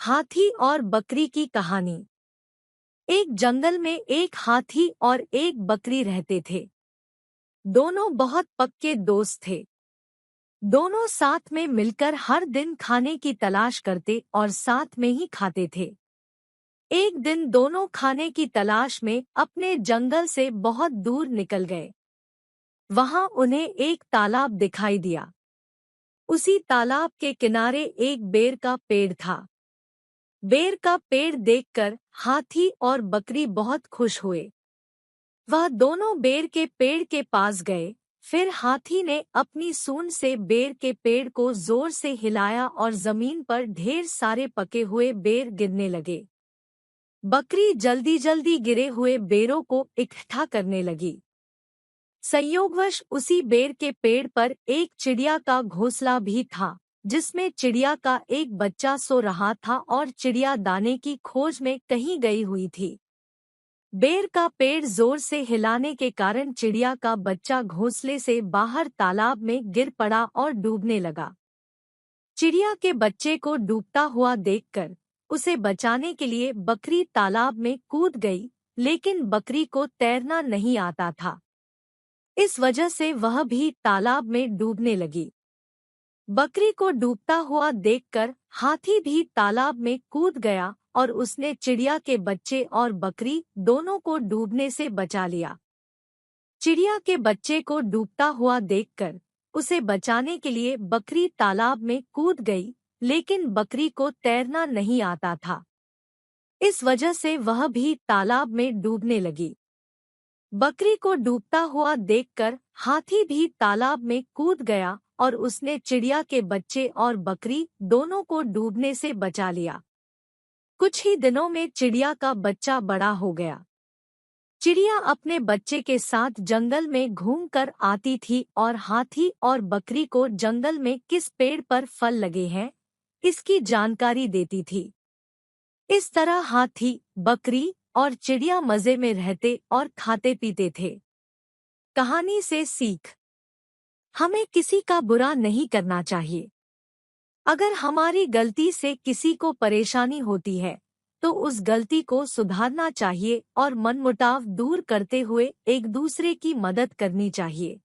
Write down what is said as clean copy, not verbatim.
हाथी और बकरी की कहानी। एक जंगल में एक हाथी और एक बकरी रहते थे। दोनों बहुत पक्के दोस्त थे। दोनों साथ में मिलकर हर दिन खाने की तलाश करते और साथ में ही खाते थे। एक दिन दोनों खाने की तलाश में अपने जंगल से बहुत दूर निकल गए। वहां उन्हें एक तालाब दिखाई दिया। उसी तालाब के किनारे एक बेर का पेड़ था। बेर का पेड़ देखकर हाथी और बकरी बहुत खुश हुए। वह दोनों बेर के पेड़ के पास गए। फिर हाथी ने अपनी सूंड से बेर के पेड़ को जोर से हिलाया और जमीन पर ढेर सारे पके हुए बेर गिरने लगे। बकरी जल्दी जल्दी गिरे हुए बेरों को इकट्ठा करने लगी। संयोगवश उसी बेर के पेड़ पर एक चिड़िया का घोंसला भी था, जिसमें चिड़िया का एक बच्चा सो रहा था और चिड़िया दाने की खोज में कहीं गई हुई थी। बेर का पेड़ जोर से हिलाने के कारण चिड़िया का बच्चा घोंसले से बाहर तालाब में गिर पड़ा और डूबने लगा। चिड़िया के बच्चे को डूबता हुआ देखकर उसे बचाने के लिए बकरी तालाब में कूद गई, लेकिन बकरी को तैरना नहीं आता था। इस वजह से वह भी तालाब में डूबने लगी। बकरी को डूबता हुआ देखकर हाथी भी तालाब में कूद गया और उसने चिड़िया के बच्चे और बकरी दोनों को डूबने से बचा लिया। चिड़िया के बच्चे को डूबता हुआ देखकर उसे बचाने के लिए बकरी तालाब में कूद गई, लेकिन बकरी को तैरना नहीं आता था। इस वजह से वह भी तालाब में डूबने लगी। बकरी को डूबता हुआ देखकर हाथी भी तालाब में कूद गया और उसने चिड़िया के बच्चे और बकरी दोनों को डूबने से बचा लिया। कुछ ही दिनों में चिड़िया का बच्चा बड़ा हो गया। चिड़िया अपने बच्चे के साथ जंगल में घूमकर आती थी और हाथी और बकरी को जंगल में किस पेड़ पर फल लगे हैं, इसकी जानकारी देती थी। इस तरह हाथी, बकरी और चिड़िया मजे में रहते और खाते पीते थे। कहानी से सीख: हमें किसी का बुरा नहीं करना चाहिए। अगर हमारी गलती से किसी को परेशानी होती है तो उस गलती को सुधारना चाहिए और मनमुटाव दूर करते हुए एक दूसरे की मदद करनी चाहिए।